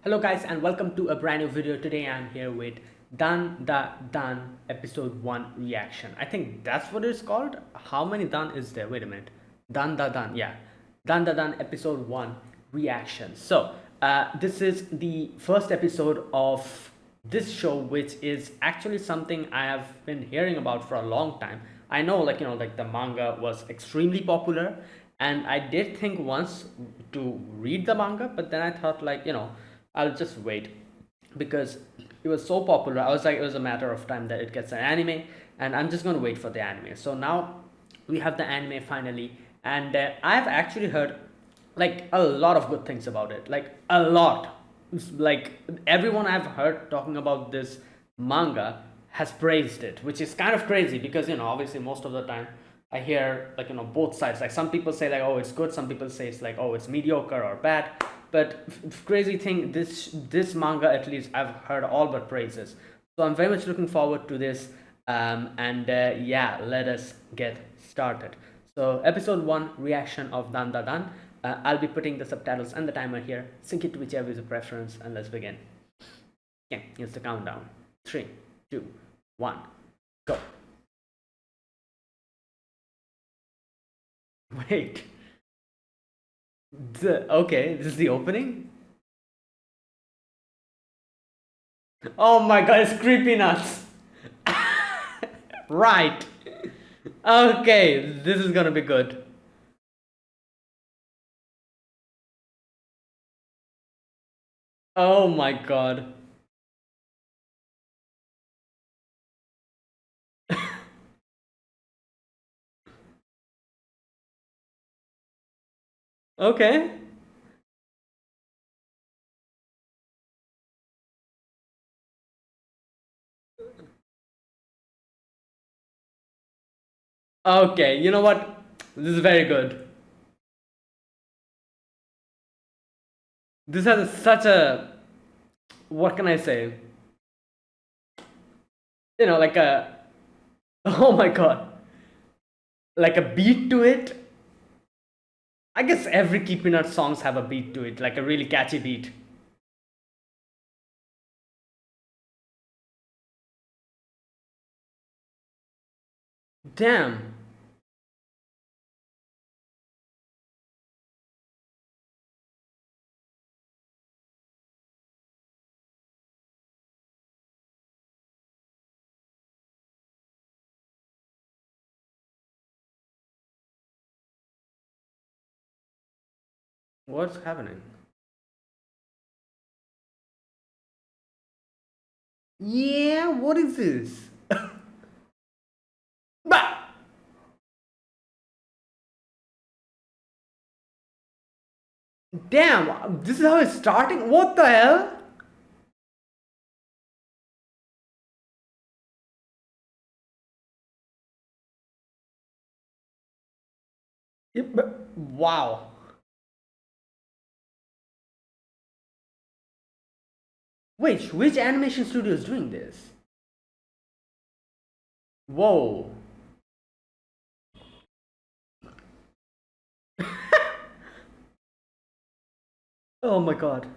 Hello guys and welcome to a brand new video. Today I'm here with Dandadan episode 1 reaction. I think that's what it's called. How many Dan is there? Wait a minute. Dandadan, yeah. Dandadan episode 1 reaction. This is the first episode of this show, which is actually something I have been hearing about for a long time. I know, like the manga was extremely popular, and I did think once to read the manga, but then I thought, I'll just wait because it was so popular. I was like, it was a matter of time that it gets an anime, and I'm just gonna wait for the anime. So now we have the anime finally, and I've actually heard like a lot of good things about it, like a lot. Like everyone I've heard talking about this manga has praised it, which is kind of crazy because obviously most of the time I hear both sides. Like some people say like, oh, it's good, some people say it's like, oh, it's mediocre or bad. But crazy thing, this manga, at least I've heard all but praises. So I'm very much looking forward to this. Yeah, let us get started. So episode 1 reaction of Dandadan. I'll be putting the subtitles and the timer here. Sync it to whichever is your preference, and let's begin. Okay, here's the countdown. 3, 2, 1, go. Wait. Okay, this is the opening? Oh my god, it's creepy nuts. Right. Okay, this is gonna be good. Oh my god. Okay. Okay, you know what? This is very good. This has such a, what can I say? Like a, oh my god, like a beat to it. I guess every Keeping Up songs have a beat to it, like a really catchy beat. Damn. What's happening? Yeah, what is this? Bah! Damn, this is how it's starting? What the hell? Wow. Wait, which animation studio is doing this? Whoa. Oh my god.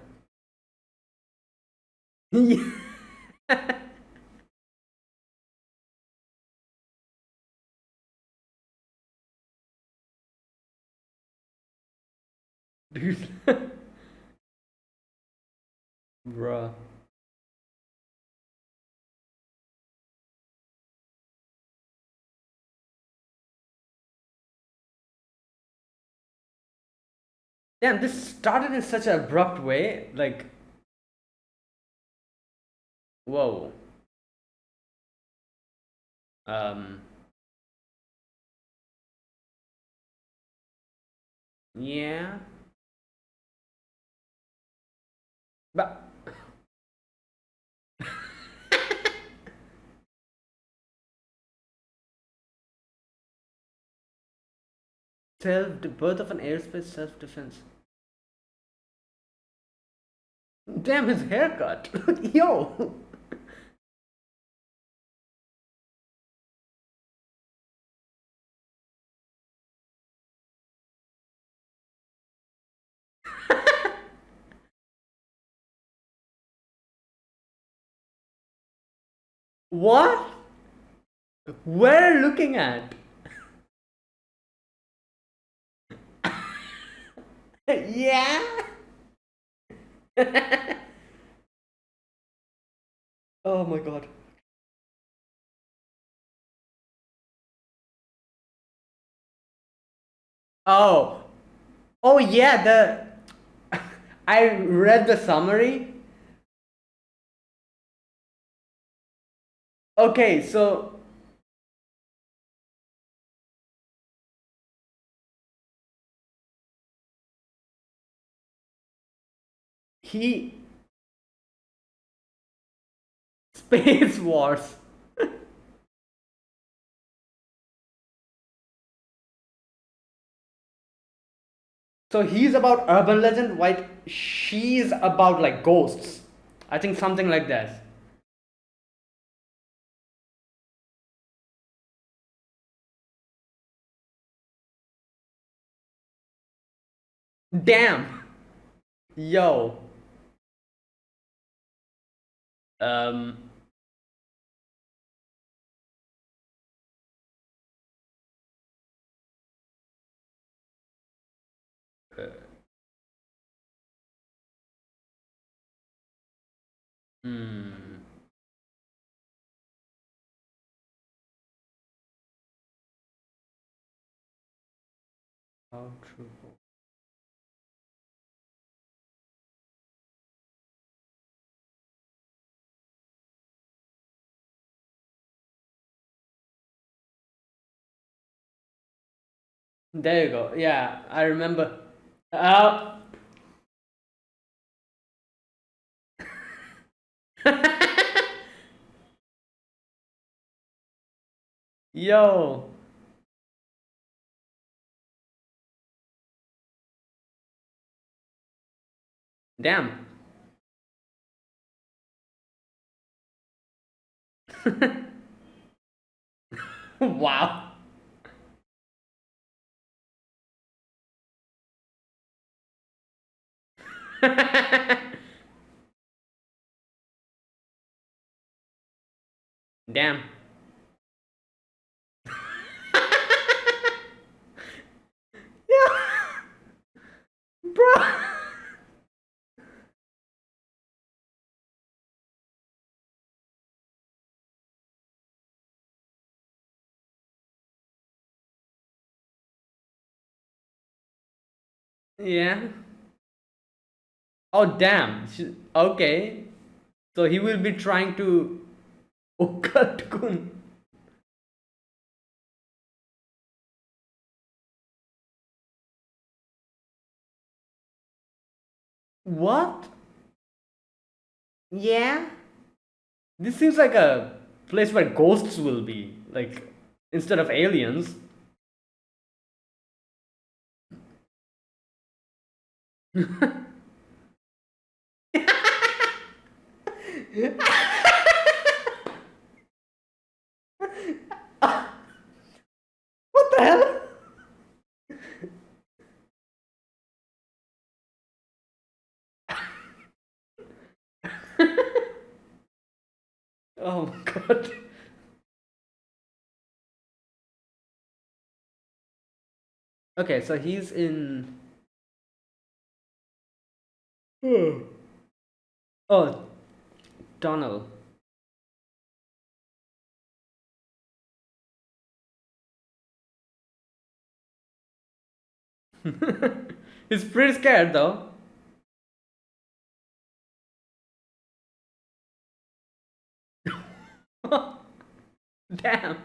Dude. Bruh. Damn, this started in such an abrupt way. Like, whoa. Um, yeah. But the birth of an airspace self-defense. Damn, his haircut. Yo. What? Where are you looking at? Yeah. Oh my god. Oh. Oh yeah, the I read the summary. Okay, so he Space Wars. So he's about urban legend, while she's about like ghosts. I think something like that. Damn. Yo. Um. Hmm. How true. There you go. Yeah, I remember. Uh, yo. Damn. Wow. Damn. Yeah, bro. Yeah. Oh, damn. Okay. So he will be trying to. Okatgun. What? Yeah. This seems like a place where ghosts will be. Like, instead of aliens. What the hell? Oh my god. Okay, so he's in. Oh, tunnel. He's pretty scared though. Damn.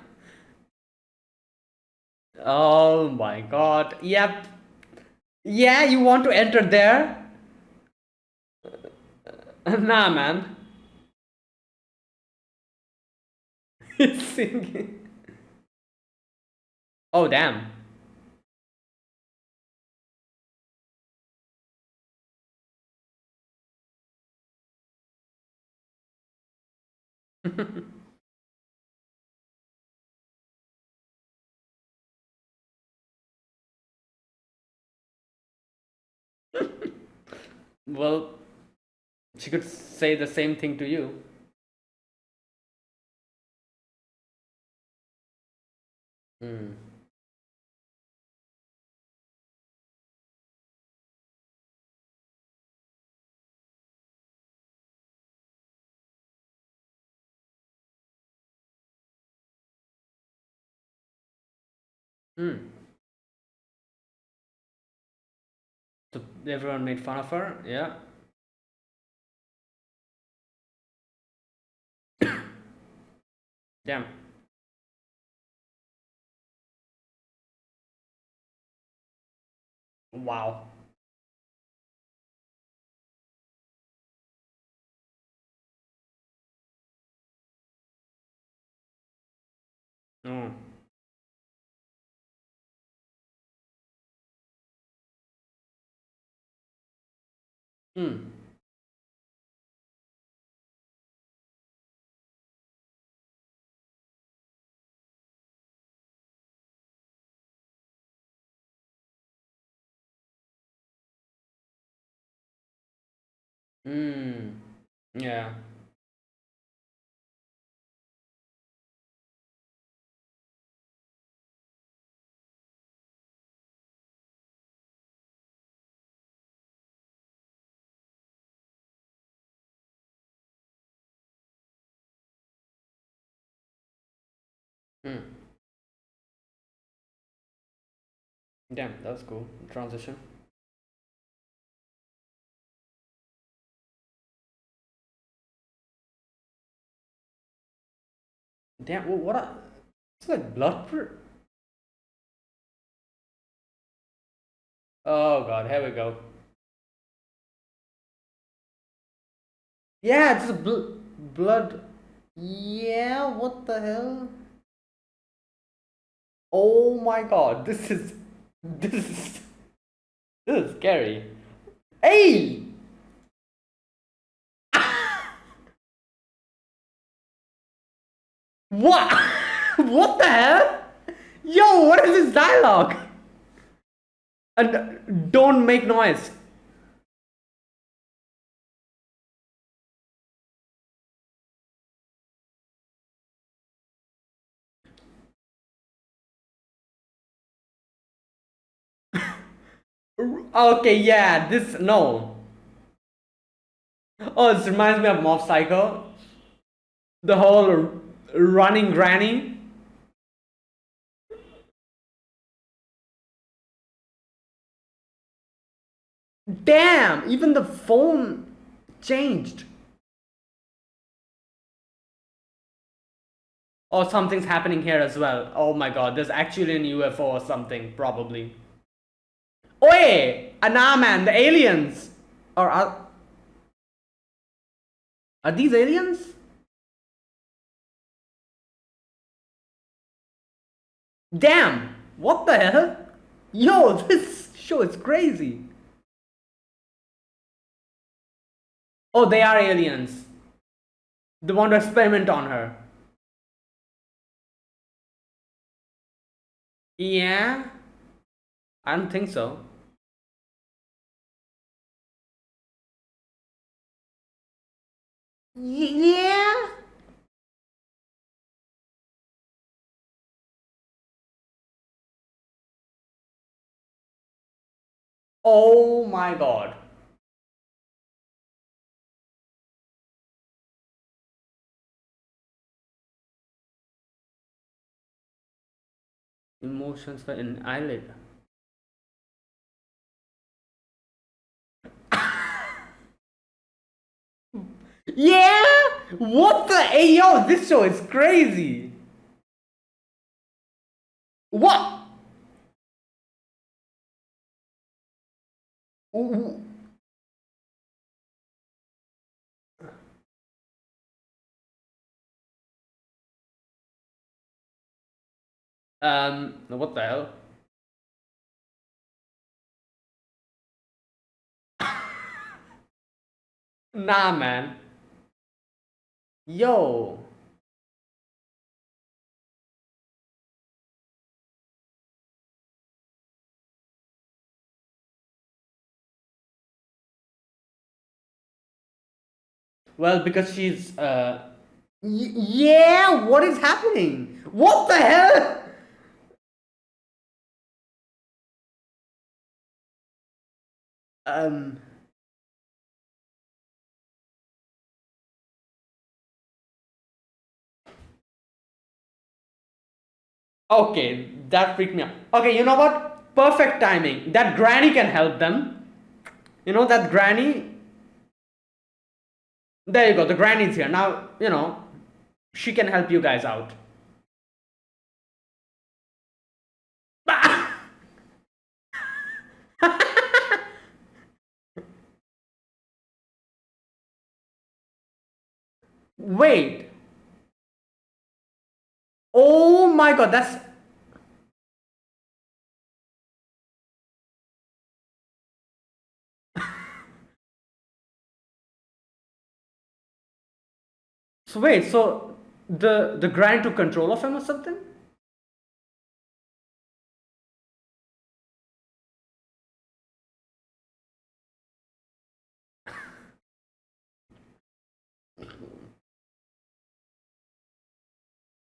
Oh my god. Yep. Yeah, you want to enter there? Nah, man. He's singing. Oh, damn. Well, she could say the same thing to you. Mm. Mm. So everyone made fun of her. Yeah. Damn. Wow. Oh. Mm. Mm. Yeah. Mm. Damn, that was cool. Transition. Damn. What? It's like blood. Oh god. Here we go. Yeah, it's blood. Yeah. What the hell? Oh my god. This is this is scary. Hey. What? What the hell? Yo, what is this dialogue? And don't make noise. Okay, yeah, this no. Oh, this reminds me of Mob Psycho. The whole running granny. Damn, even the phone changed. Or something's happening here as well. Oh my god, there's actually an UFO or something, probably. Oi! Nah, man, the aliens! Or are these aliens? Damn! What the hell? Yo, this show is crazy. Oh, they are aliens. They want to experiment on her. Yeah? I don't think so. Yeah? Oh my god. Emotions were in eyelid. Yeah? What the? Hey, yo, this show is crazy. What? What the hell? Nah, man. Yo. Well, because she's, yeah, what is happening? What the hell? Um. Okay, that freaked me out. Okay, you know what? Perfect timing. That granny can help them. You know that granny. There you go. The granny's here now. She can help you guys out. Wait. Oh my god, that's. So wait, so the granny took control of him or something?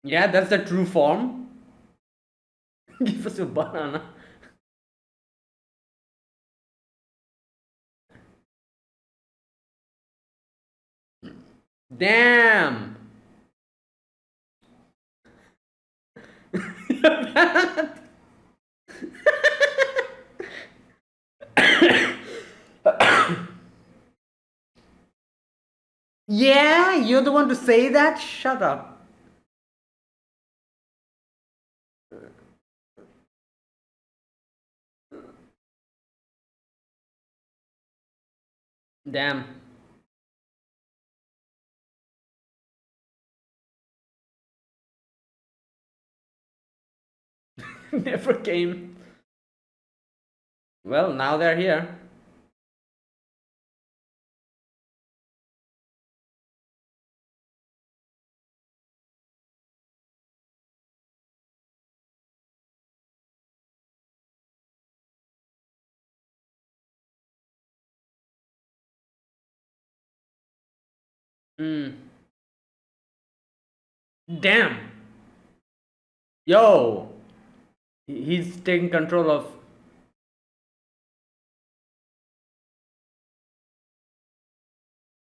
Yeah, that's the true form. Give us a banana. Damn. Yeah, you're the one to say that? Shut up. Damn. Never came. Well, now they're here. Mm. Damn. Yo. He's taking control of.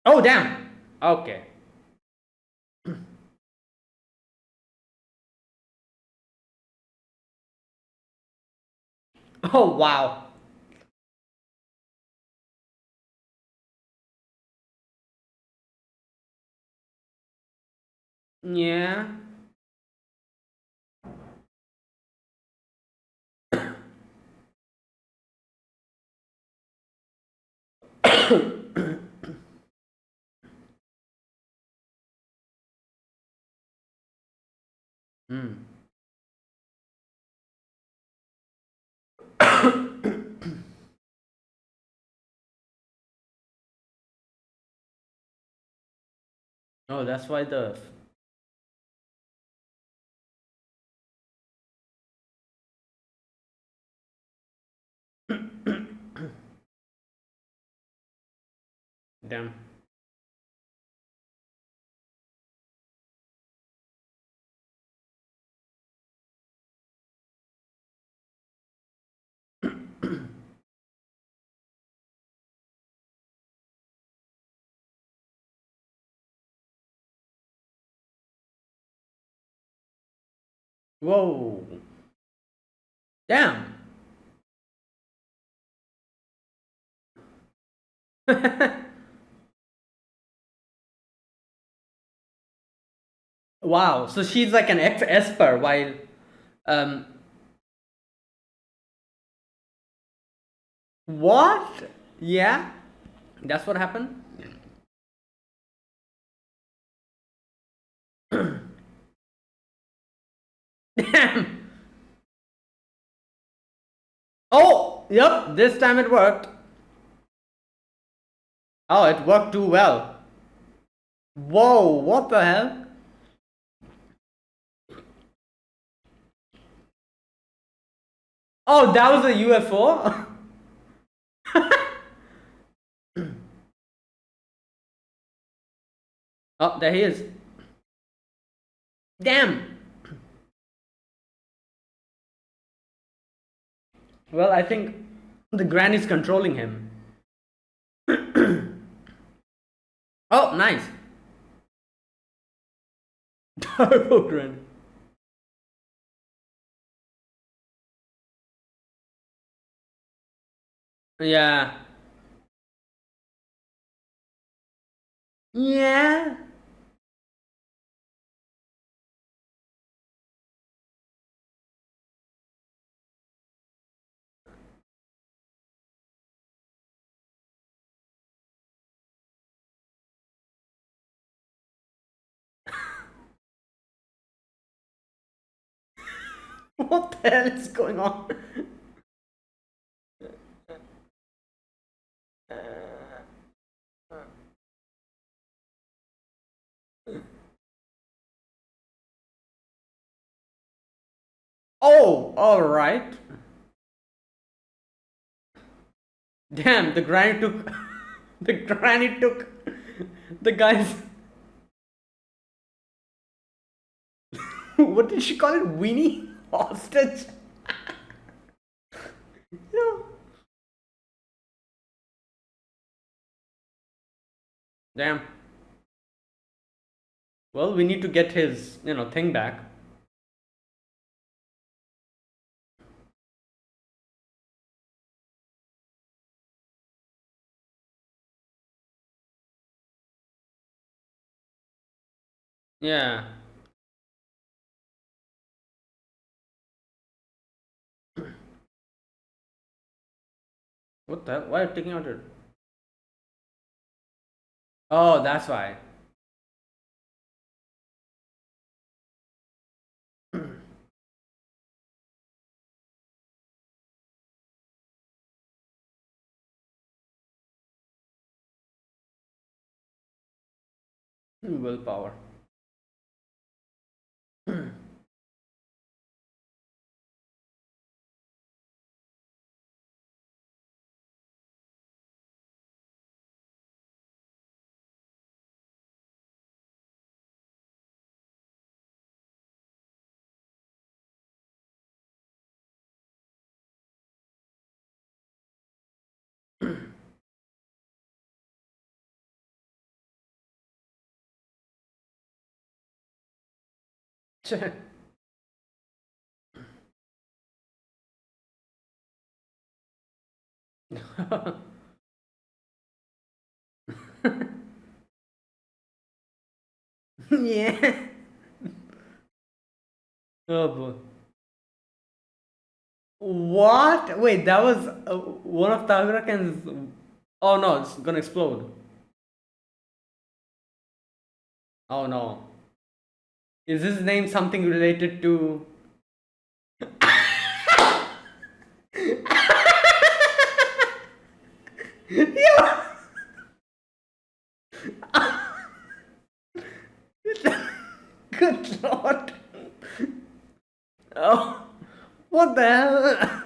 Oh, damn. Okay. Oh, wow. Yeah. Mm. Oh, that's why the. Damn. Whoa. Damn. Wow. So she's like an ex-esper while. Um. What? Yeah. That's what happened? Damn. Oh, yep. This time it worked. Oh, it worked too well. Whoa, what the hell? Oh, that was a UFO? Oh, there he is. Damn. Well, I think the granny's controlling him. Oh, nice. Turbo grin. Yeah. Yeah. What the hell is going on? Oh, all right. Damn, the granny took. The granny took the guy's. What did she call it? Weenie? Hostage? Yeah. Damn. Well, we need to get his, thing back. Yeah. What the hell? Why are you taking out it? Oh, that's why. Willpower. Yeah. Oh boy. What? Wait, that was one of Taguraken's. Oh no, it's gonna explode. Oh no. Is his name something related to. Good lord. Oh, what the hell?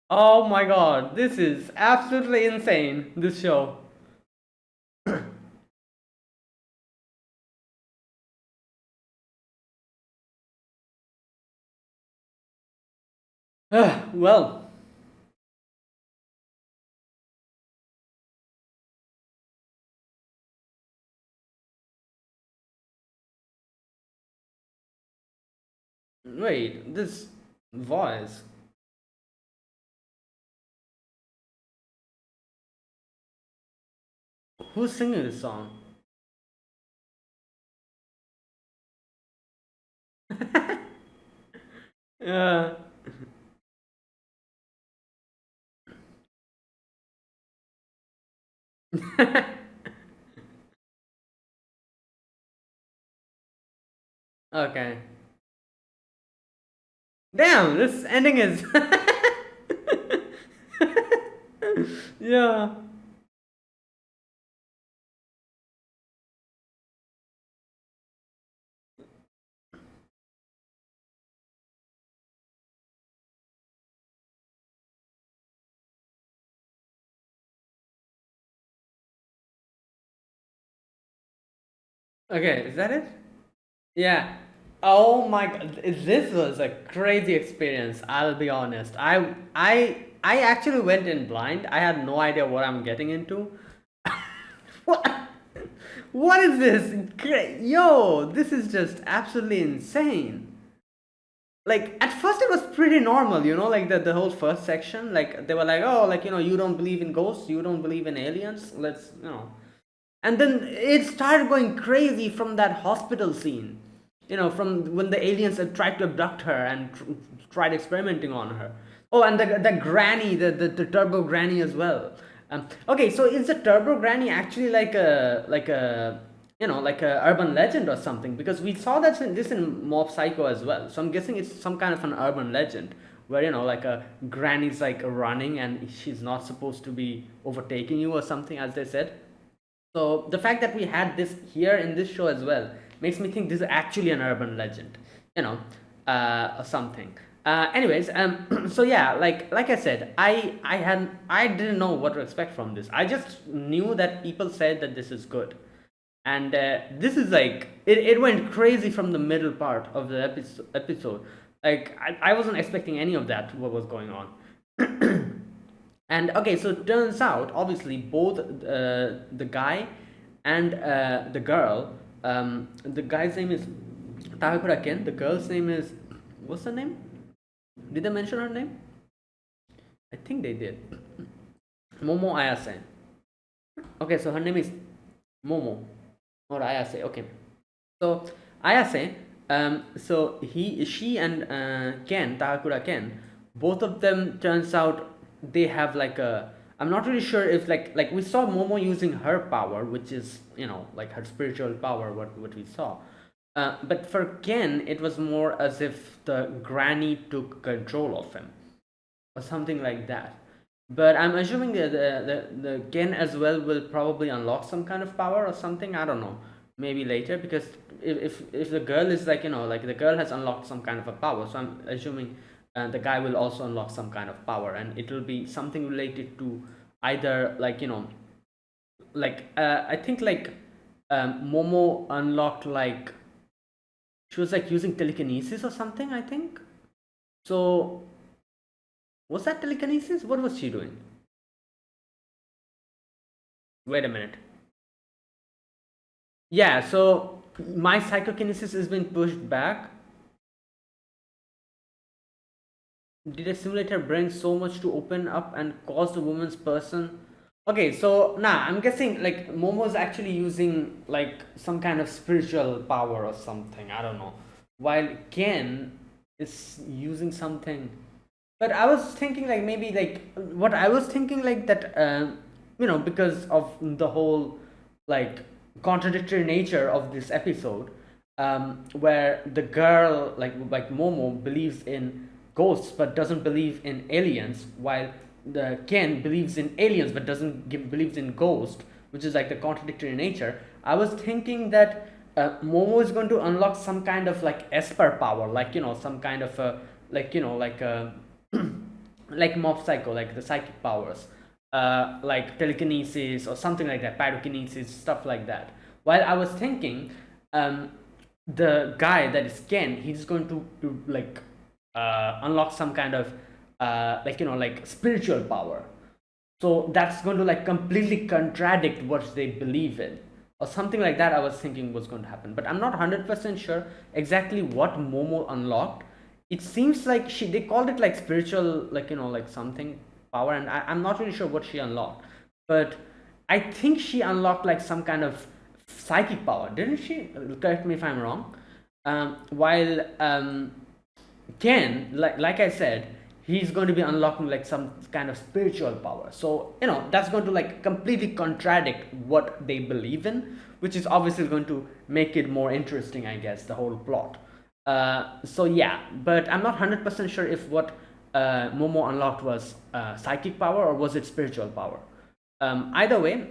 Oh my god, this is absolutely insane, this show. Well, wait, this voice. Who's singing this song? Uh, okay. Damn, this ending is. Yeah. Okay, is that it? Yeah. Oh my god, this was a crazy experience. I'll be honest. I actually went in blind. I had no idea what I'm getting into. What? What is this? Yo, this is just absolutely insane. Like at first it was pretty normal, like the whole first section, like they were like, oh, like you don't believe in ghosts, you don't believe in aliens, let's. And then it started going crazy from that hospital scene, from when the aliens had tried to abduct her and tried experimenting on her. Oh, and the granny, the turbo granny as well. Okay, so is the turbo granny actually like a urban legend or something? Because we saw this in Mob Psycho as well. So I'm guessing it's some kind of an urban legend where like a granny's like running and she's not supposed to be overtaking you or something, as they said. So the fact that we had this here in this show as well makes me think this is actually an urban legend, or something. Anyways, so yeah, like I said, I didn't know what to expect from this. I just knew that people said that this is good, and this is like it went crazy from the middle part of the episode. Like I wasn't expecting any of that. What was going on? And okay, so it turns out obviously both the guy and the girl. The guy's name is Takakura Ken. The girl's name is, what's her name? Did they mention her name? I think they did. Momo Ayase. Okay, so her name is Momo or Ayase. Okay, so Ayase. So she and Ken, Takakura Ken, both of them turns out they have like a. I'm not really sure if like we saw Momo using her power, which is like her spiritual power. What we saw. But for Ken, it was more as if the granny took control of him, or something like that. But I'm assuming that the Ken as well will probably unlock some kind of power or something. I don't know. Maybe later, because if the girl is like like the girl has unlocked some kind of a power, so I'm assuming the guy will also unlock some kind of power, and it will be something related to either like I think like Momo unlocked like she was like using telekinesis or something, I think. So was that telekinesis? What was she doing? Wait a minute. Yeah, so my psychokinesis has been pushed back. Did a simulator bring so much to open up and cause the woman's person? Okay, so now I'm guessing like Momo's actually using like some kind of spiritual power or something. I don't know. While Ken is using something. But I was thinking like maybe like what I was thinking like that because of the whole like contradictory nature of this episode, where the girl like Momo believes in ghosts but doesn't believe in aliens, while the Ken believes in aliens but doesn't believes in ghosts, which is like the contradictory nature. I was thinking that Momo is going to unlock some kind of like Esper power, like some kind of a like a like Mob Psycho, like the psychic powers, like telekinesis or something like that, pyrokinesis, stuff like that. While I was thinking, the guy that is Ken, he's going to like unlock some kind of like spiritual power. So that's going to like completely contradict what they believe in, or something like that. I was thinking was going to happen, but I'm not 100% sure exactly what Momo unlocked. It seems like they called it like spiritual, like like something power, and I'm not really sure what she unlocked, but I think she unlocked like some kind of psychic power, didn't she? Correct me if I'm wrong. While Ken, like I said, he's going to be unlocking like some kind of spiritual power. So that's going to like completely contradict what they believe in, which is obviously going to make it more interesting, I guess, the whole plot. So yeah, but I'm not 100% sure if what Momo unlocked was psychic power or was it spiritual power. Either way,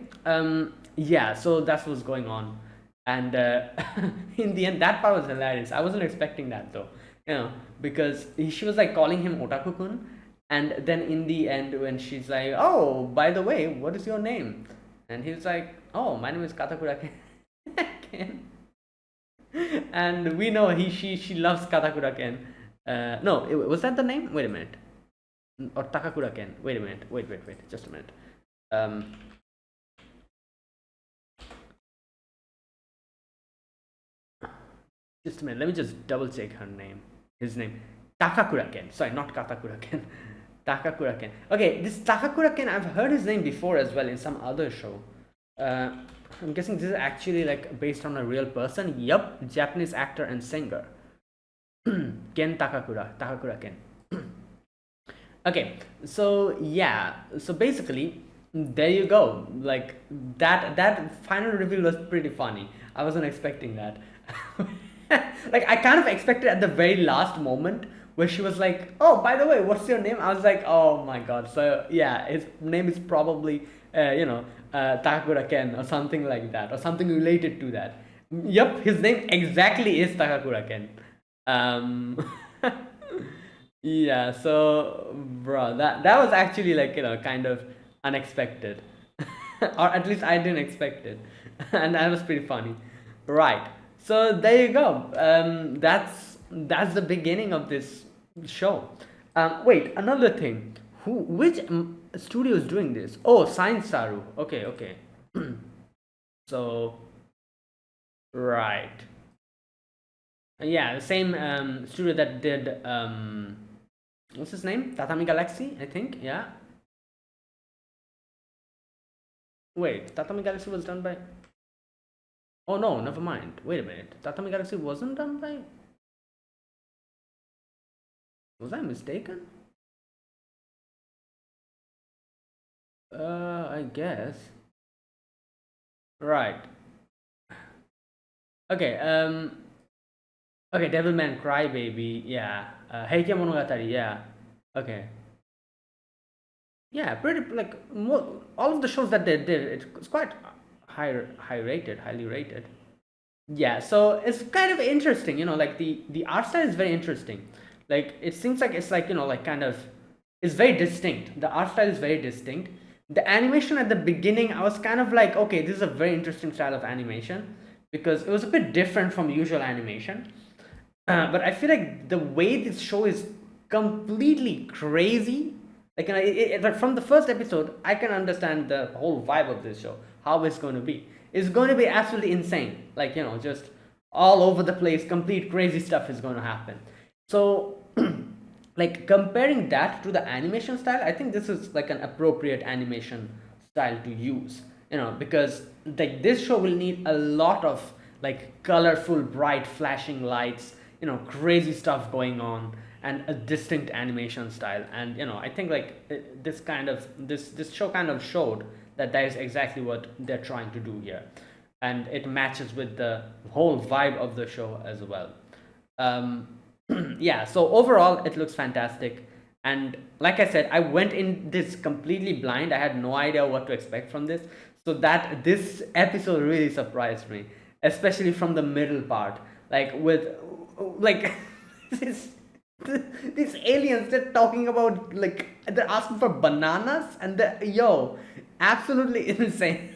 yeah, so that's what's going on. And in the end, that part was hilarious. I wasn't expecting that though, because she was like calling him Otaku-kun, and then in the end, when she's like, "Oh, by the way, what is your name?" and he's like, "Oh, my name is Katakura Ken." And we know she loves Katakura Ken. No, was that the name? Wait a minute. Or Takakura Ken. Wait a minute. Wait. Just a minute. Um, Just a minute. Let me just double check her name. His name. Takakura Ken. Sorry, not Katakura Ken. Takakura Ken. Okay, this Takakura Ken, I've heard his name before as well in some other show. Uh, I'm guessing this is actually like based on a real person. Yup, Japanese actor and singer. Ken Takakura. Takakura Ken. Okay, so yeah, so basically, there you go. Like that final reveal was pretty funny. I wasn't expecting that. Like I kind of expected at the very last moment where she was like, "Oh, by the way, what's your name?" I was like, "Oh my god!" So yeah, his name is probably Takakura Ken or something like that, or something related to that. Yep, his name exactly is Takakura Ken. Um, yeah, so bro, that was actually like kind of unexpected, or at least I didn't expect it, and that was pretty funny, right? So there you go. That's the beginning of this show. Wait, another thing. Which studio is doing this? Oh, Science Saru. Okay, okay. So right, yeah, the same studio that did what's his name? Tatami Galaxy, I think. Yeah. Wait, Tatami Galaxy was done by. Oh no, never mind. Wait a minute. Tatami Galaxy wasn't done by. Was I mistaken? I guess. Right. Okay. Okay. Devilman Crybaby. Yeah. Heike Monogatari. Yeah. Okay. Yeah. Pretty like all of the shows that they did. It's quite highly rated. Yeah, so it's kind of interesting, like the art style is very interesting. Like it seems like it's like like kind of it's very distinct. The art style is very distinct. The animation at the beginning, I was kind of like, okay, this is a very interesting style of animation because it was a bit different from usual animation. But I feel like the way this show is completely crazy. Like but from the first episode, I can understand the whole vibe of this show, how it's going to be. It's going to be absolutely insane. Like just all over the place, complete crazy stuff is going to happen. So, like comparing that to the animation style, I think this is like an appropriate animation style to use. Because like this show will need a lot of like colorful, bright, flashing lights, crazy stuff going on, and a distinct animation style. And I think like this show kind of showed that that is exactly what they're trying to do here, and it matches with the whole vibe of the show as well. um, yeah, so overall it looks fantastic. And like I said, I went in this completely blind. I had no idea what to expect from this. So that this episode really surprised me, especially from the middle part. Like with like this these aliens, they're talking about like they're asking for bananas and absolutely insane.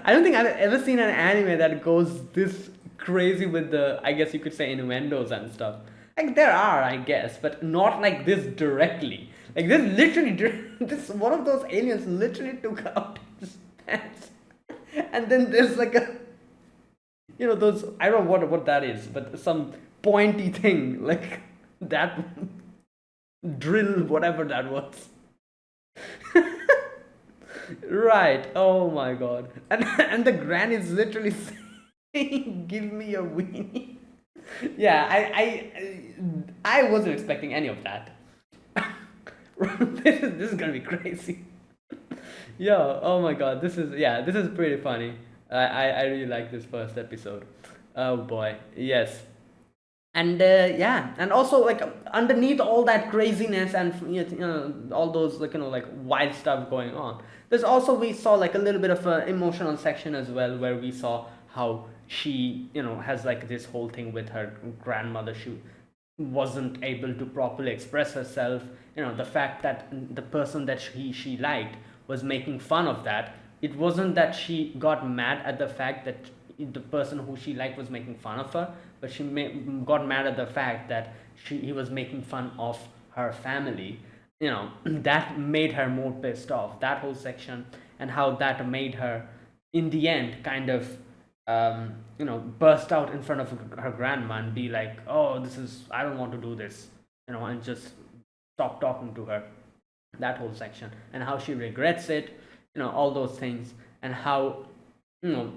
I don't think I've ever seen an anime that goes this crazy with the, I guess you could say, innuendos and stuff. Like there are, I guess, but not like this directly. Like this literally, this one of those aliens literally took out his pants, and then there's like a, those, I don't know what that is, but some pointy thing like that drill, whatever that was. Right. Oh my god. And the granny is literally saying, "Give me a weenie." Yeah, I wasn't expecting any of that. This is gonna be crazy. Yeah. Oh my god. This is pretty funny. I really like this first episode. Oh boy. Yes. And yeah, and also like underneath all that craziness and all those like like wild stuff going on, there's also, we saw like a little bit of an emotional section as well, where we saw how she has like this whole thing with her grandmother. She wasn't able to properly express herself. The fact that the person that she liked was making fun of that. It wasn't that she got mad at the fact that the person who she liked was making fun of her, but she got mad at the fact that he was making fun of her family. That made her more pissed off, that whole section, and how that made her in the end kind of burst out in front of her grandma and be like, "Oh, I don't want to do this," and just stop talking to her. That whole section, and how she regrets it, all those things, and how, you know,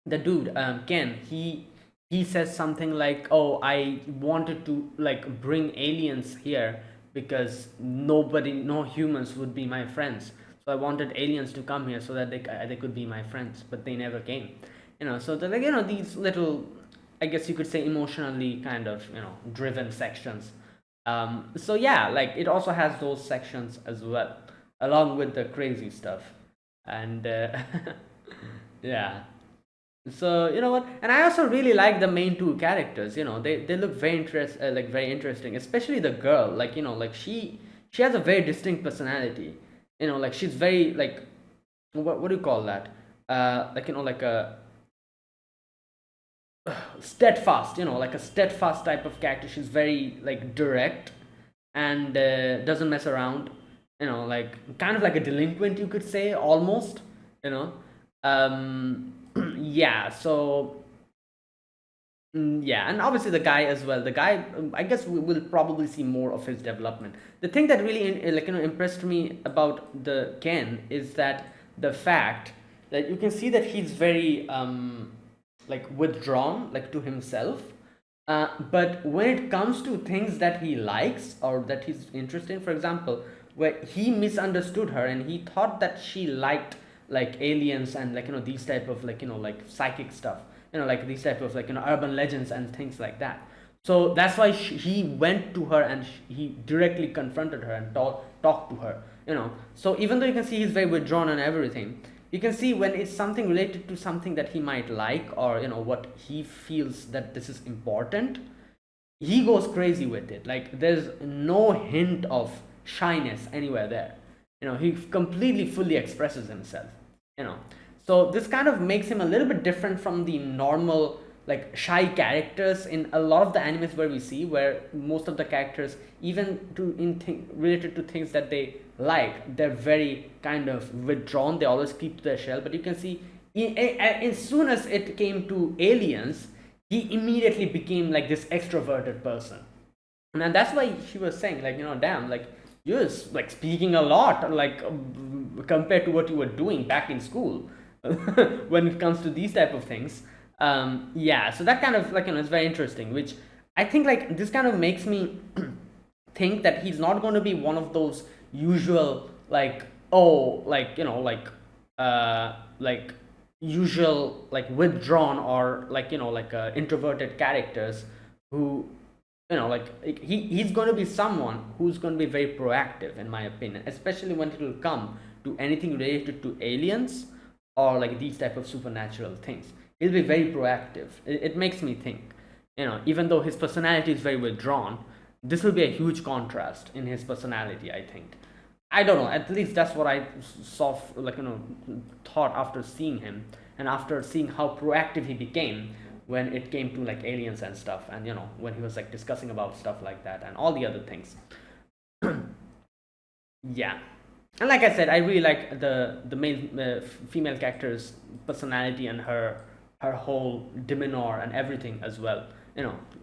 the dude, Ken, he says something like, "Oh, I wanted to like bring aliens here because no humans would be my friends. So I wanted aliens to come here so that they could be my friends, but they never came." So the like these little, I guess you could say, emotionally kind of driven sections. So yeah, like it also has those sections as well, along with the crazy stuff, and yeah. So you know what, and I also really like the main two characters. They look very interesting, especially the girl. Like like she has a very distinct personality. Like she's very like, what do you call that? Like like a steadfast, like a steadfast type of character. She's very like direct and doesn't mess around. Like kind of like a delinquent, you could say, almost. You know, yeah. So yeah, and obviously the guy as well. The guy, I guess we will probably see more of his development. The thing that really like impressed me about the Ken is that the fact that you can see that he's very like withdrawn, like to himself. But when it comes to things that he likes or that he's interested in, for example, where he misunderstood her and he thought that she liked like aliens and like these type of like psychic stuff, like these type of like urban legends and things like that. So that's why he went to her and he directly confronted her and talked to her. So even though you can see he's very withdrawn and everything, you can see when it's something related to something that he might like, or what he feels that this is important, he goes crazy with it. Like there's no hint of shyness anywhere there. He completely fully expresses himself. you know so this kind of makes him a little bit different from the normal like shy characters in a lot of the animes where we see, where most of the characters, even related to things that they like, they're very kind of withdrawn. They always keep to their shell. But you can see, as soon as it came to aliens, he immediately became like this extroverted person. And that's why she was saying, like, damn, like you're like speaking a lot, like compared to what you were doing back in school when it comes to these type of things. Yeah, so that kind of like it's very interesting, which I think like this kind of makes me think that he's not going to be one of those usual like, oh, like like usual like withdrawn or like like introverted characters who like he's going to be someone who's going to be very proactive, in my opinion, especially when it will come to anything related to aliens or like these type of supernatural things. He'll be very proactive. It makes me think, even though his personality is very withdrawn, this will be a huge contrast in his personality, I think. I don't know, at least that's what I saw, like thought after seeing him, and after seeing how proactive he became when it came to like aliens and stuff, and when he was like discussing about stuff like that and all the other things. Yeah. And like I said, I really like the male female character's personality and her whole demeanor and everything as well.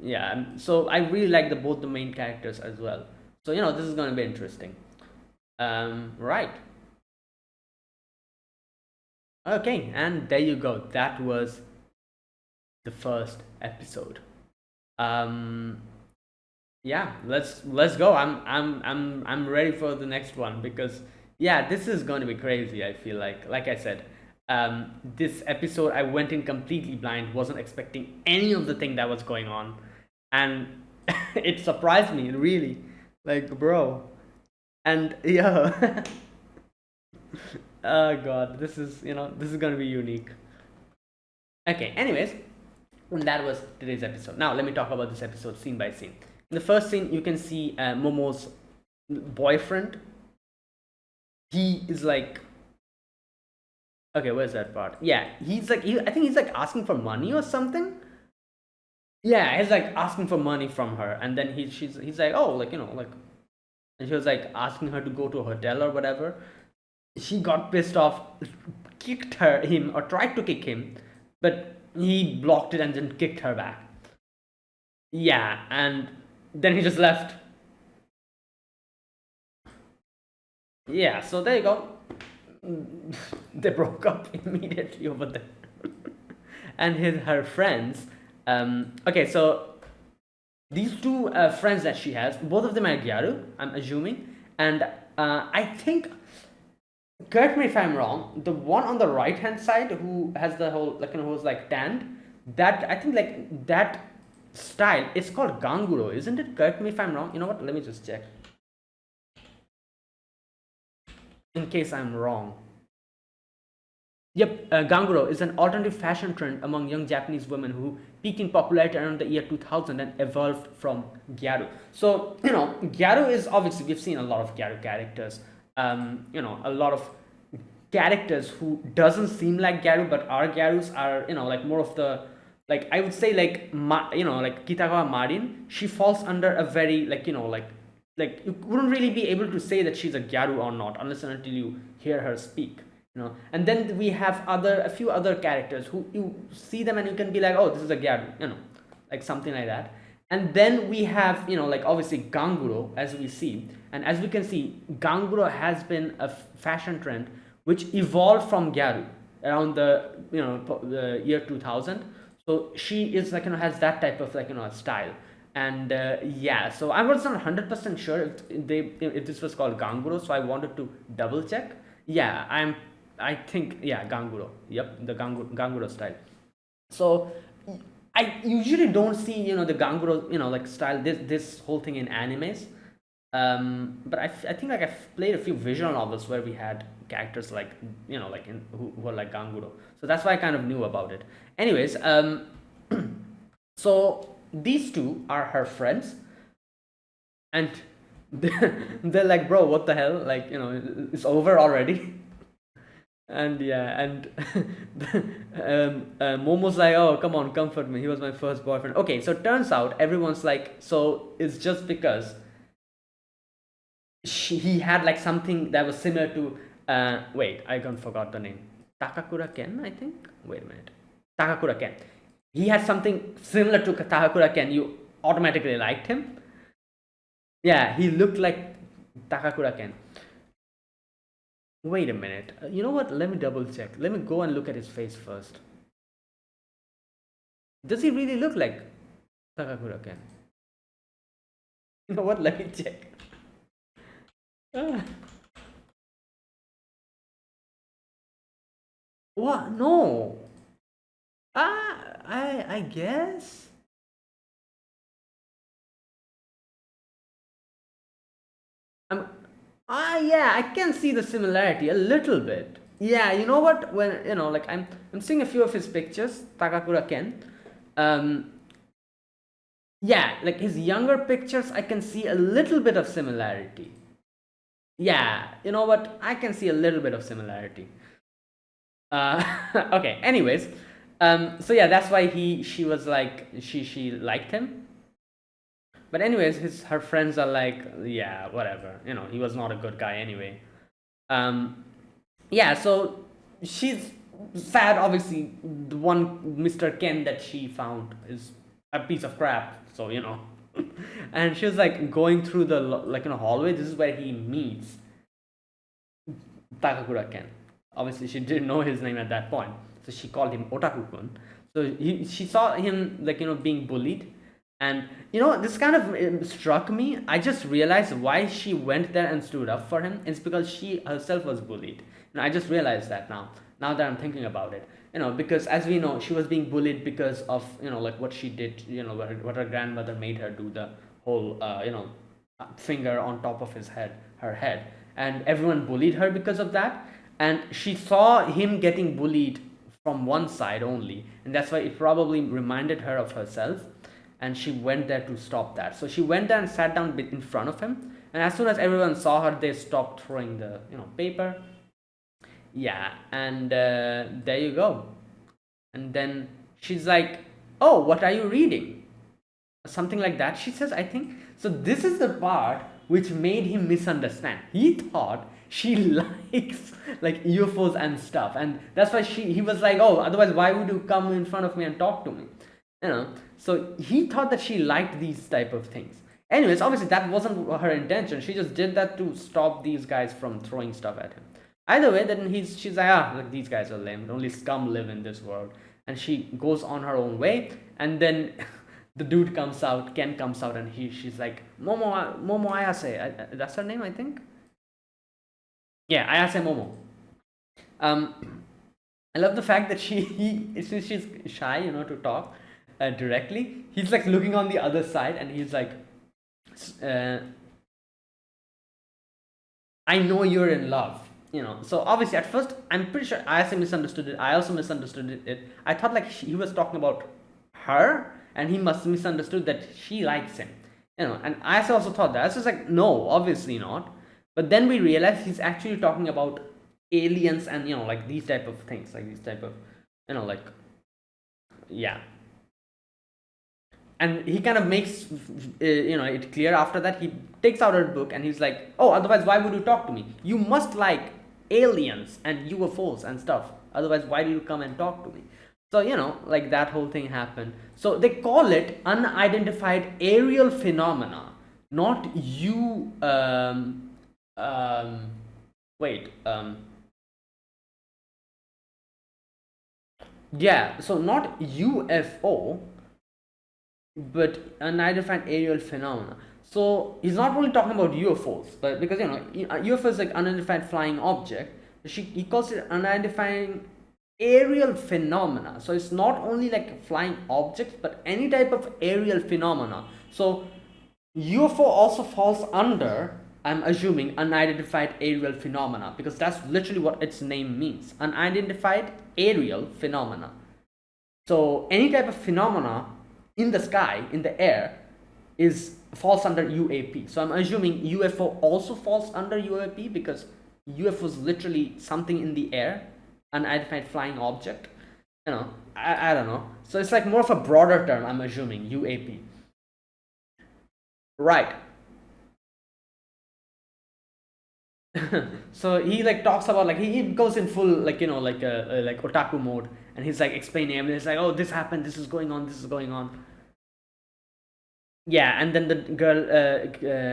Yeah. So I really like both the main characters as well. So this is going to be interesting. Right. Okay, and there you go. That was the first episode. Um, yeah, let's go. I'm ready for the next one, because yeah, this is going to be crazy. I feel like I said, this episode I went in completely blind, wasn't expecting any of the thing that was going on, and it surprised me really, like, bro. And yeah. Oh god, this is gonna be unique. Okay, anyways, that was today's episode. Now let me talk about this episode scene by scene. In the first scene, you can see Momo's boyfriend. He is like, okay, where's that part? Yeah, he's like, I think he's like asking for money or something. Yeah, he's like asking for money from her, and then he's like, oh, like like, and she was like asking her to go to a hotel or whatever. She got pissed off, kicked him or tried to kick him, but he blocked it and then kicked her back. Yeah, and then he just left. Yeah, so there you go. They broke up immediately over there. And her friends. Okay, so these two friends that she has, both of them are Gyaru, I'm assuming. And I think, correct me if I'm wrong, the one on the right hand side who has the whole, like, who's like tanned, that I think like that style is called Ganguro, isn't it? Correct me if I'm wrong. You know what? Let me just check. In case I'm wrong. Yep, Ganguro is an alternative fashion trend among young Japanese women who peaked in popularity around the year 2000 and evolved from Gyaru. So, Gyaru is obviously, we've seen a lot of Gyaru characters. A lot of characters who doesn't seem like Gyaru but are Gyarus are, like more of the, like, I would say like, like Kitagawa Marin, she falls under a very, like, like you wouldn't really be able to say that she's a Gyaru or not unless and until you hear her speak. And then we have a few other characters who you see them and you can be like, oh, this is a Gyaru, like something like that. And then we have, like obviously Ganguro, as we see, and as we can see, Ganguro has been a fashion trend which evolved from Gyaru around the year 2000. So she is like, has that type of like, style. And yeah, so I was not 100% sure if this was called Ganguro, so I wanted to double check. Yeah, I think, yeah, Ganguro. Yep, the Ganguro style. So I usually don't see, the Ganguro, like style, this whole thing in animes. But I think like I've played a few visual novels where we had characters like, like who were like Ganguro. So that's why I kind of knew about it. Anyways, so these two are her friends, and they're like, bro, what the hell? Like, it's over already. And yeah, and Momo's like, oh, come on, comfort me. He was my first boyfriend. Okay, so turns out everyone's like, so it's just because he had like something that was similar to, wait, I forgot the name. Takakura Ken, I think. Wait a minute. Takakura Ken. He had something similar to Takakura Ken. You automatically liked him. Yeah, he looked like Takakura Ken. Wait a minute. You know what? Let me double check. Let me go and look at his face first. Does he really look like Takakura Ken? You know what? Let me check. What? No. I guess. Yeah, I can see the similarity a little bit. Yeah, you know what? When like I'm seeing a few of his pictures, Takakura Ken. Yeah, like his younger pictures, I can see a little bit of similarity. Yeah, you know what? I can see a little bit of similarity. Okay. Anyways, so yeah, that's why she was like she liked him. But anyways, her friends are like, yeah, whatever. He was not a good guy anyway. Yeah, so she's sad. Obviously, the one Mr. Ken that she found is a piece of crap. So and she was like going through the hallway. This is where he meets Takakura Ken. Obviously, she didn't know his name at that point, so she called him Otaku-kun. So she saw him like being bullied. And this kind of struck me. I just realized why she went there and stood up for him. It's because she herself was bullied. I just realized that now that I'm thinking about it. Because as we know, she was being bullied because of like what she did. What her grandmother made her do, the whole finger on top of her head, and everyone bullied her because of that. And she saw him getting bullied from one side only, and that's why it probably reminded her of herself. And she went there to stop that. So she went there and sat down in front of him. And as soon as everyone saw her, they stopped throwing the paper. Yeah, and there you go. And then she's like, "Oh, what are you reading?" Something like that. She says, I think. So this is the part which made him misunderstand. He thought she likes like UFOs and stuff, and that's why he was like, oh, otherwise why would you come in front of me and talk to me? So he thought that she liked these type of things. Anyways, obviously that wasn't her intention. She just did that to stop these guys from throwing stuff at him. Either way, then she's like, like, these guys are lame. Only scum live in this world. And she goes on her own way. And then the dude comes out, Ken comes out, and she's like, Momo Ayase. That's her name, I think. Yeah, Ayase Momo. I love the fact that since she's shy, to talk directly, he's like looking on the other side, and he's like, I know you're in love. So obviously at first I'm pretty sure I misunderstood it. I also misunderstood it. I thought like he was talking about her, and he must misunderstood that she likes him. And I also thought that. I was just like, no, obviously not. But then we realized he's actually talking about aliens and like these type of things, like these type of like, yeah. And he kind of makes it clear after that. He takes out her book and he's like, oh, otherwise why would you talk to me? You must like aliens and UFOs and stuff, otherwise why do you come and talk to me? So like that whole thing happened. So they call it unidentified aerial phenomena, not yeah, so not UFO, but unidentified aerial phenomena. So he's not only talking about UFOs, but because UFO is like unidentified flying object, he calls it unidentified aerial phenomena. So it's not only like flying objects, but any type of aerial phenomena. So UFO also falls under, I'm assuming, unidentified aerial phenomena, because that's literally what its name means, unidentified aerial phenomena. So any type of phenomena in the sky, in the air, falls under UAP. So I'm assuming UFO also falls under UAP, because UFO is literally something in the air, unidentified flying object. I don't know. So it's like more of a broader term, I'm assuming, UAP. Right. So he like talks about, like, he goes in full like like otaku mode, and he's like explaining everything. It's like, oh, this happened, this is going on, this is going on. Yeah, and then the girl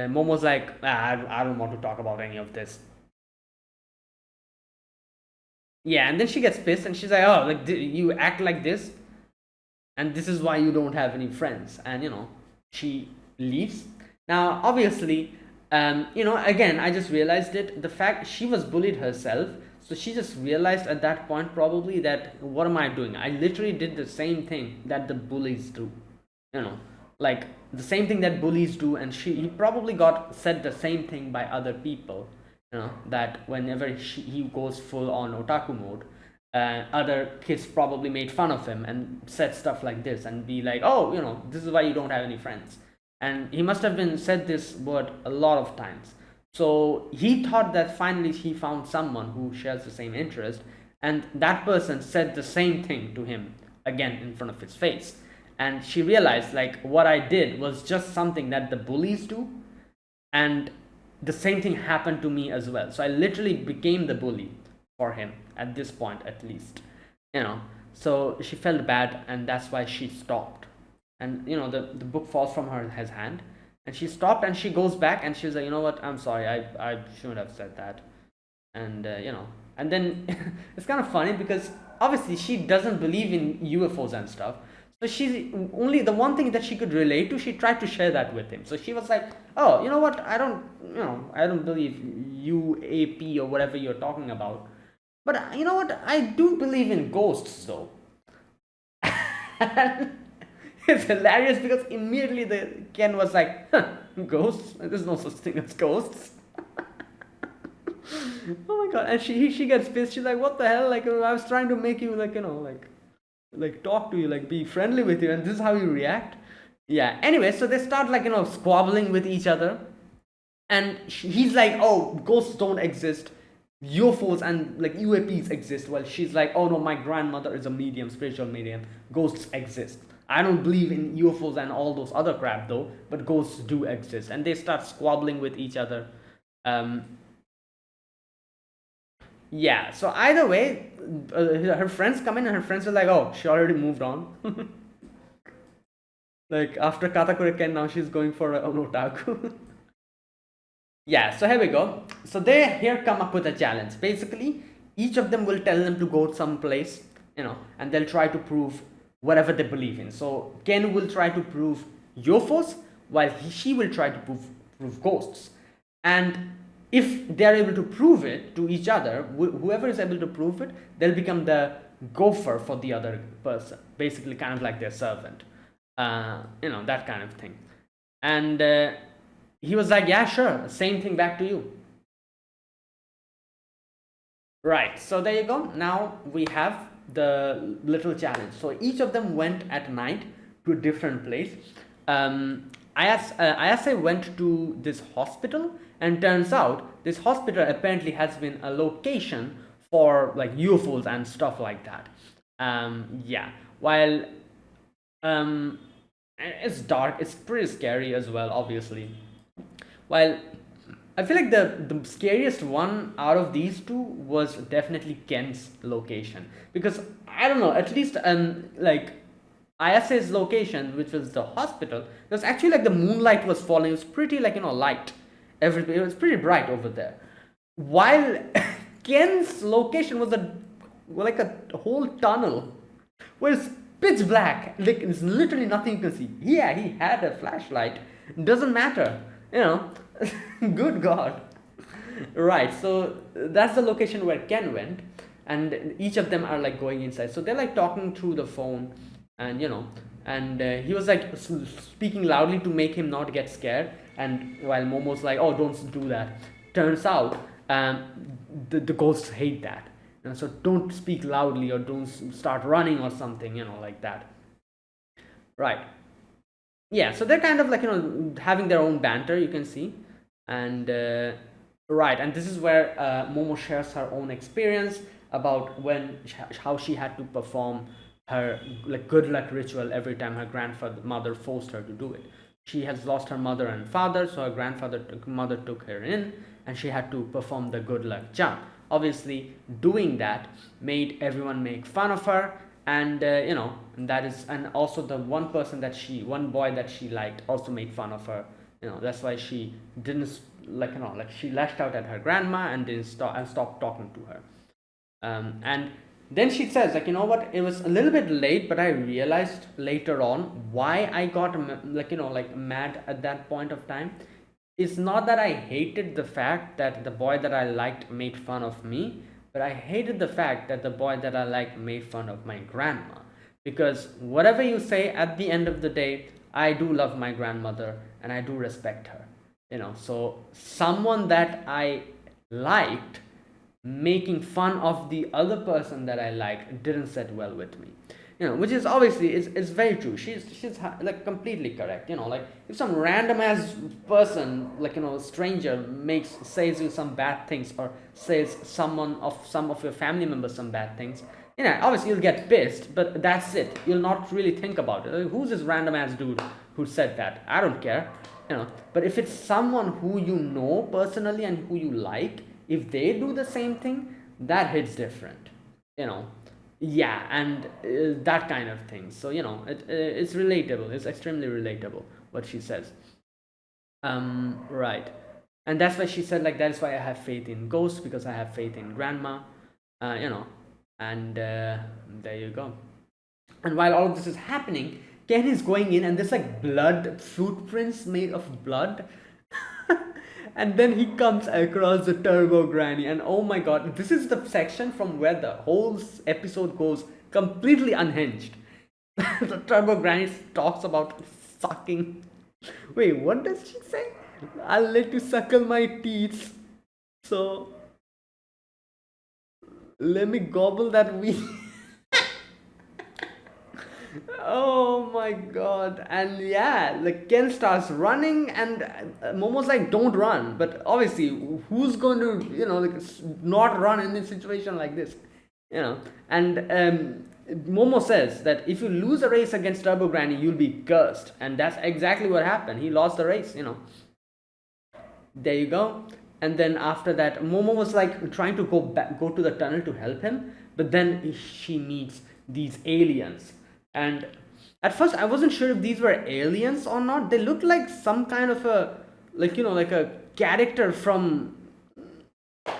Momo's like, I don't want to talk about any of this. Yeah, and then she gets pissed and she's like, oh, like, you act like this, and this is why you don't have any friends. And she leaves. Now obviously, again, I just realized it, the fact she was bullied herself, so she just realized at that point probably that, what am I doing? I literally did the same thing that the bullies do, like the same thing that bullies do. And he probably got said the same thing by other people, that whenever he goes full on otaku mode, other kids probably made fun of him and said stuff like this and be like, oh, this is why you don't have any friends. And he must have been said this word a lot of times. So he thought that finally he found someone who shares the same interest, and that person said the same thing to him again in front of his face. And she realized, like, what I did was just something that the bullies do, and the same thing happened to me as well. So I literally became the bully for him at this point, at least. So she felt bad, and that's why she stopped. And the book falls from his hand, and she stopped, and she goes back and she's like, you know what, I'm sorry, I shouldn't have said that. And and then it's kind of funny because obviously she doesn't believe in UFOs and stuff. So she's only the one thing that she could relate to, she tried to share that with him. So she was like, oh, you know what, I don't believe UAP or whatever you're talking about, but you know what, I do believe in ghosts though. It's hilarious because immediately the Ken was like, huh, ghosts? There's no such thing as ghosts. Oh my god. And she gets pissed. She's like, what the hell? Like, I was trying to make you like, like talk to you, like be friendly with you, and this is how you react. Yeah, anyway, so they start like squabbling with each other, and he's like, oh, ghosts don't exist, UFOs and like UAPs exist. Well, she's like, oh no, my grandmother is a medium, spiritual medium, ghosts exist. I don't believe in UFOs and all those other crap though, but ghosts do exist, and they start squabbling with each other. Um, yeah, so either way, her friends come in and her friends are like, oh, she already moved on. Like after Katakure Ken, now she's going for an otaku. Yeah, so here we go. So they here come up with a challenge. Basically, each of them will tell them to go someplace, and they'll try to prove whatever they believe in. So Ken will try to prove UFOs, while she will try to prove ghosts. And if they are able to prove it to each other, whoever is able to prove it, they'll become the gopher for the other person. Basically, kind of like their servant. That kind of thing. And he was like, yeah, sure, same thing back to you. Right, so there you go. Now we have the little challenge. So each of them went at night to a different place. Ayase went to this hospital, and turns out this hospital apparently has been a location for like UFOs and stuff like that. Yeah, while it's dark, it's pretty scary as well, obviously. While I feel like the scariest one out of these two was definitely Ken's location, because I don't know, at least like Ayase's location, which was the hospital, it was actually like the moonlight was falling. It was pretty like light. Everything, it was pretty bright over there. While Ken's location was like a whole tunnel where it's pitch black. Like it's literally nothing you can see. Yeah, he had a flashlight. Doesn't matter. Good God. Right, so that's the location where Ken went, and each of them are like going inside. So they're like talking through the phone, and he was like speaking loudly to make him not get scared. And while Momo's like, oh, don't do that. Turns out the ghosts hate that. So don't speak loudly or don't start running or something, like that. Right. Yeah, so they're kind of like having their own banter, you can see. And right, and this is where Momo shares her own experience about how she had to perform her like good luck ritual every time her grandmother forced her to do it. She has lost her mother and father, so her mother took her in, and she had to perform the good luck jump. Obviously, doing that made everyone make fun of her, and and also the one boy that she liked also made fun of her. That's why she didn't she lashed out at her grandma and didn't stop talking to her. And then she says, like, you know what, it was a little bit late, but I realized later on why I got mad at that point of time. It's not that I hated the fact that the boy that I liked made fun of me, but I hated the fact that the boy that I liked made fun of my grandma. Because whatever you say, at the end of the day, I do love my grandmother and I do respect her. So someone that I liked making fun of the other person that I liked didn't sit well with me. Which is obviously is very true. She's like completely correct. Like if some random ass person, stranger says you some bad things, or says some of your family members some bad things, obviously you'll get pissed, but that's it. You'll not really think about it. Like, who's this random ass dude who said that? I don't care. But if it's someone who you know personally and who you like, if they do the same thing, that hits different. Yeah, and that kind of thing. So it's relatable. It's extremely relatable what she says. Right, and that's why she said, like, that is why I have faith in ghosts, because I have faith in grandma. And there you go. And while all of this is happening, Ken is going in, and there's like blood footprints made of blood. And then he comes across the Turbo Granny, and oh my god, this is the section from where the whole episode goes completely unhinged. The Turbo Granny talks about sucking. Wait, what does she say? I'll let you suckle my teeth. So let me gobble that wee. Oh my god. And yeah, like Ken starts running, and Momo's like, don't run. But obviously, who's going to not run in a situation like this? And Momo says that if you lose a race against Turbo Granny, you'll be cursed, and that's exactly what happened. He lost the race, There you go. And then after that, Momo was like trying to go to the tunnel to help him, but then she meets these aliens. And at first, I wasn't sure if these were aliens or not. They looked like some kind of a, like a character from,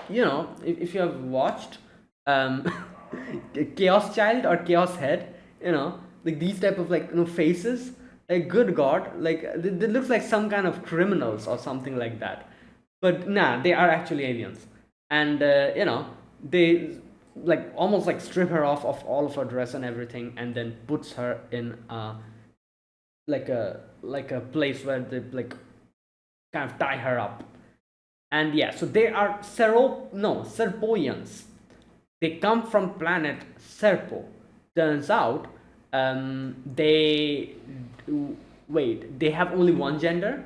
if you have watched um, Chaos Child or Chaos Head, like these type of like faces. Like good God, like they looks like some kind of criminals or something like that. But nah, they are actually aliens, and they like almost like strip her off of all of her dress and everything, and then puts her in like a place where they like kind of tie her up. And yeah, so they are Serpoians. They come from planet Serpo. Turns out they wait, they have only one gender,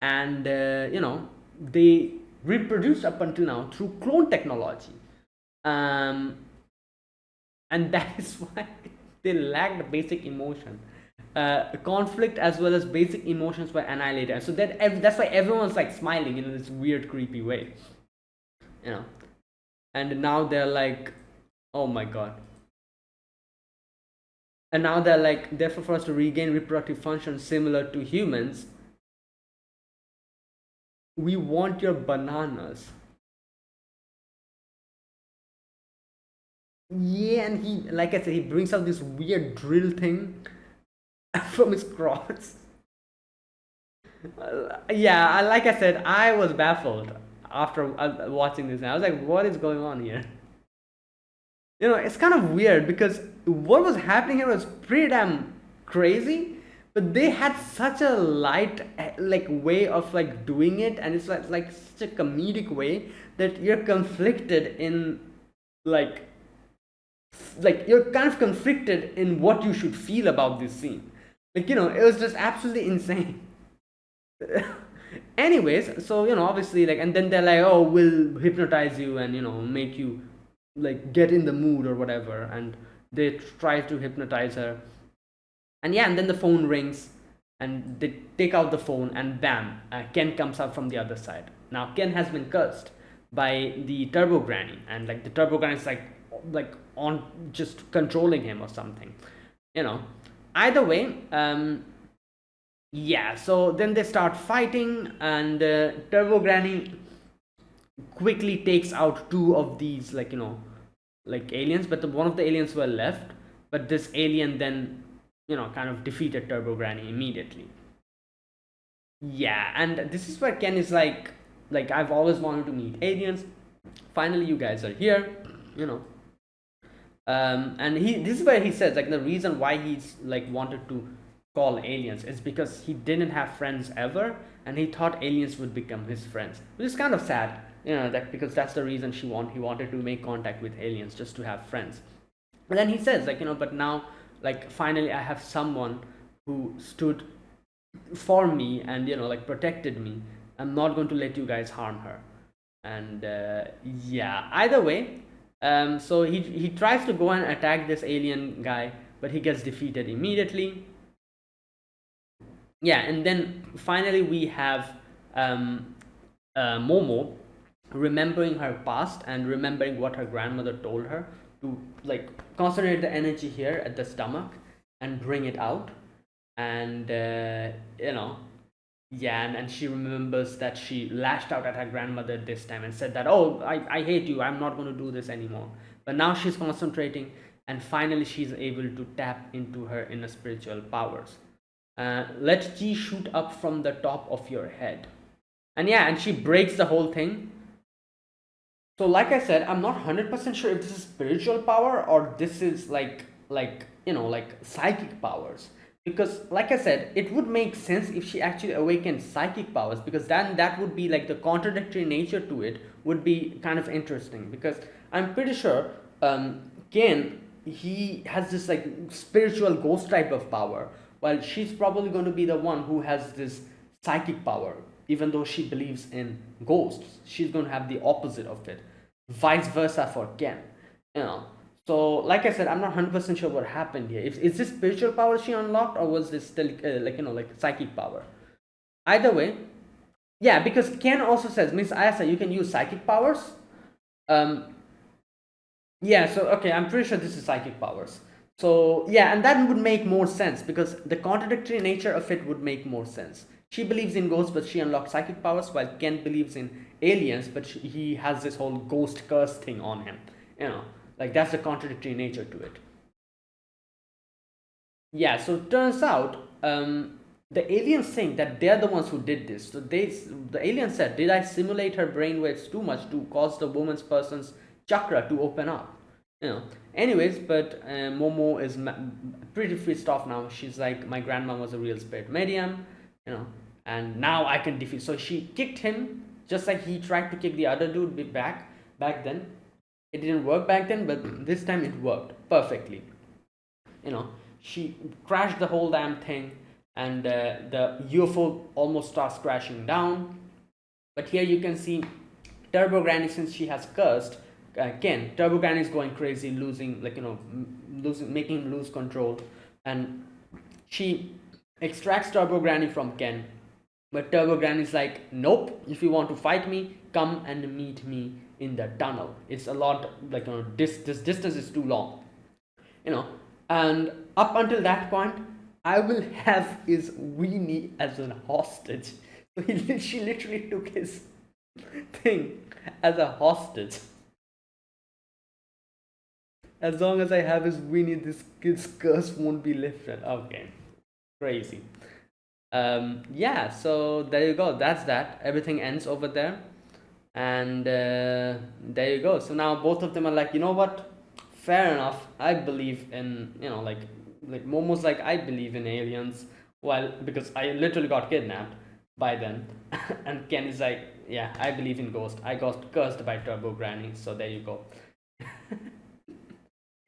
and they reproduce up until now through clone technology, um, and that is why they lacked basic emotion. Conflict as well as basic emotions were annihilated, so that's why everyone's like smiling in this weird creepy way, you know and now they're like, oh my god. And now they're like, therefore for us to regain reproductive function similar to humans, we want your bananas. Yeah, and he, like I said, he brings out this weird drill thing from his crotch. Yeah, like I said, I was baffled after watching this. And I was like, what is going on here? It's kind of weird because what was happening here was pretty damn crazy, but they had such a light like way of like doing it, and it's like such a comedic way that you're conflicted in like you're kind of conflicted in what you should feel about this scene. It was just absolutely insane. Anyways, so obviously, like, and then they're like, oh, we'll hypnotize you and make you like get in the mood or whatever, and they try to hypnotize her. And yeah, and then the phone rings, and they take out the phone, and bam, Ken comes out from the other side. Now Ken has been cursed by the Turbo Granny, and like the Turbo Granny is like on just controlling him or something. Either way, yeah, so then they start fighting, and Turbo Granny quickly takes out two of these like aliens, but one of the aliens were left. But this alien then kind of defeated Turbo Granny immediately. Yeah, and this is where Ken is like I've always wanted to meet aliens. Finally, you guys are here. And this is where he says like the reason why he's like wanted to call aliens is because he didn't have friends ever, and he thought aliens would become his friends, which is kind of sad, that because that's the reason he wanted to make contact with aliens, just to have friends. And then he says like but now like finally I have someone who stood for me and like protected me. I'm not going to let you guys harm her. And yeah, either way, so he tries to go and attack this alien guy, but he gets defeated immediately. Yeah, and then finally we have Momo remembering her past and remembering what her grandmother told her to like concentrate the energy here at the stomach and bring it out. And yeah, and she remembers that she lashed out at her grandmother this time and said that, oh, I hate you, I'm not going to do this anymore. But now she's concentrating, and finally she's able to tap into her inner spiritual powers. Let chi shoot up from the top of your head. And yeah, and she breaks the whole thing. So like I said, I'm not 100% sure if this is spiritual power or this is like psychic powers. Because like I said, it would make sense if she actually awakened psychic powers, because then that would be like the contradictory nature to it would be kind of interesting. Because I'm pretty sure Ken, he has this like spiritual ghost type of power, while she's probably going to be the one who has this psychic power. Even though she believes in ghosts, she's going to have the opposite of it. Vice versa for Ken. So, like I said, I'm not 100% sure what happened here. Is this spiritual power she unlocked, or was this still like like psychic power? Either way, yeah, because Ken also says, Miss Ayasa, you can use psychic powers. Um, yeah, so okay, I'm pretty sure this is psychic powers. So yeah, and that would make more sense because the contradictory nature of it would make more sense. She believes in ghosts, but she unlocked psychic powers, while Ken believes in aliens, but he has this whole ghost curse thing on him. You know, like that's the contradictory nature to it. Yeah, so it turns out the aliens think that they're the ones who did this. So the alien said, "Did I simulate her brainwaves too much to cause the woman's person's chakra to open up?" You know. Anyways, but Momo is pretty pissed off now. She's like, "My grandma was a real spirit medium, you know, and now I can defeat." So she kicked him just like he tried to kick the other dude back then. It didn't work back then, but this time it worked perfectly. You know, she crashed the whole damn thing, and the UFO almost starts crashing down. But here you can see Turbo Granny, since she has cursed Ken. Turbo Granny is going crazy, losing, like, losing, making him lose control, and she extracts Turbo Granny from Ken. But Turbo Granny's like, nope. If you want to fight me, come and meet me in the tunnel. It's a lot, like, this distance is too long, you know. And up until that point, I will have his weenie as a hostage. So she literally took his thing as a hostage. As long as I have his weenie, this kid's curse won't be lifted. Okay, crazy. Yeah, so there you go. That's that. Everything ends over there, and there you go. So now both of them are like, you know what? Fair enough. I believe in, like Momo's like, I believe in aliens. Well, because I literally got kidnapped by them, and Ken is like, yeah, I believe in ghosts. I got cursed by Turbo Granny. So there you go.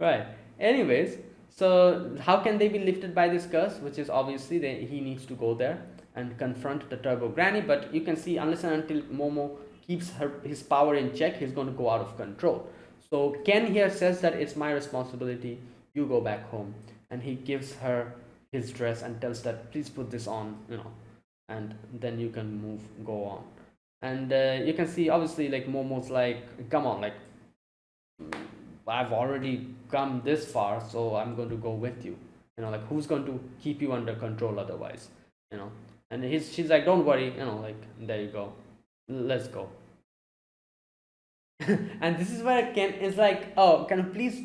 Right. Anyways, so how can they be lifted by this curse? Which is obviously he needs to go there and confront the Turbo Granny. But you can see, unless and until Momo keeps his power in check, he's going to go out of control. So Ken here says that it's my responsibility. You go back home, and he gives her his dress and tells that, please put this on, and then you can go on. And you can see, obviously, like Momo's like, come on, like, I've already come this far, so I'm going to go with you. Like, who's going to keep you under control otherwise? And she's like, don't worry, like, there you go, let's go. And this is where Ken is like, oh, can you please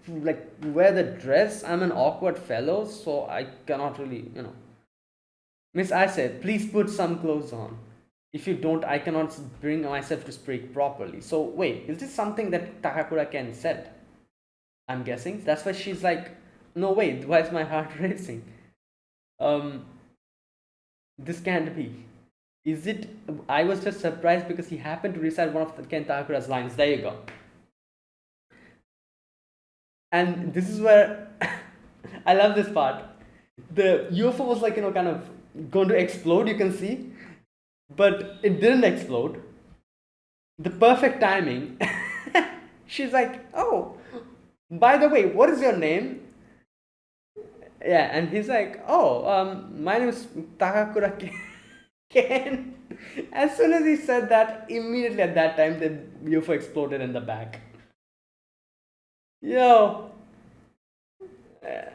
wear the dress? I'm an awkward fellow, so I cannot really, Miss, I said, please put some clothes on. If you don't, I cannot bring myself to speak properly. So wait, is this something that Takakura Ken said? I'm guessing. That's why she's like, no, wait, why is my heart racing? This can't be. Is it? I was just surprised because he happened to recite one of the Ken Takakura's lines. There you go. And this is where I love this part. The UFO was like, kind of going to explode, you can see, but it didn't explode. The perfect timing. She's like, oh, by the way, what is your name? Yeah, and he's like, oh, my name is Takakura Ken. As soon as he said that, immediately at that time, the UFO exploded in the back. Yo. Yeah,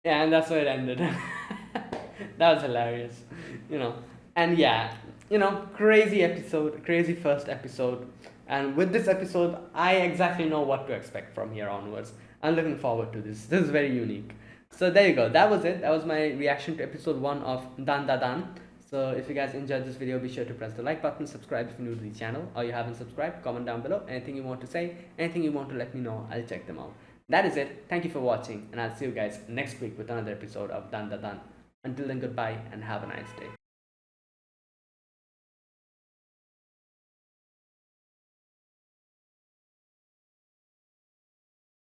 and that's where it ended. That was hilarious, And yeah, crazy episode, crazy first episode. And with this episode, I exactly know what to expect from here onwards. I'm looking forward to this. This is very unique. So there you go. That was it. That was my reaction to episode 1 of Dandadan. So if you guys enjoyed this video, be sure to press the like button, subscribe if you're new to the channel, or you haven't subscribed, comment down below. Anything you want to say, anything you want to let me know, I'll check them out. That is it. Thank you for watching, and I'll see you guys next week with another episode of Dandadan. Until then, goodbye and have a nice day.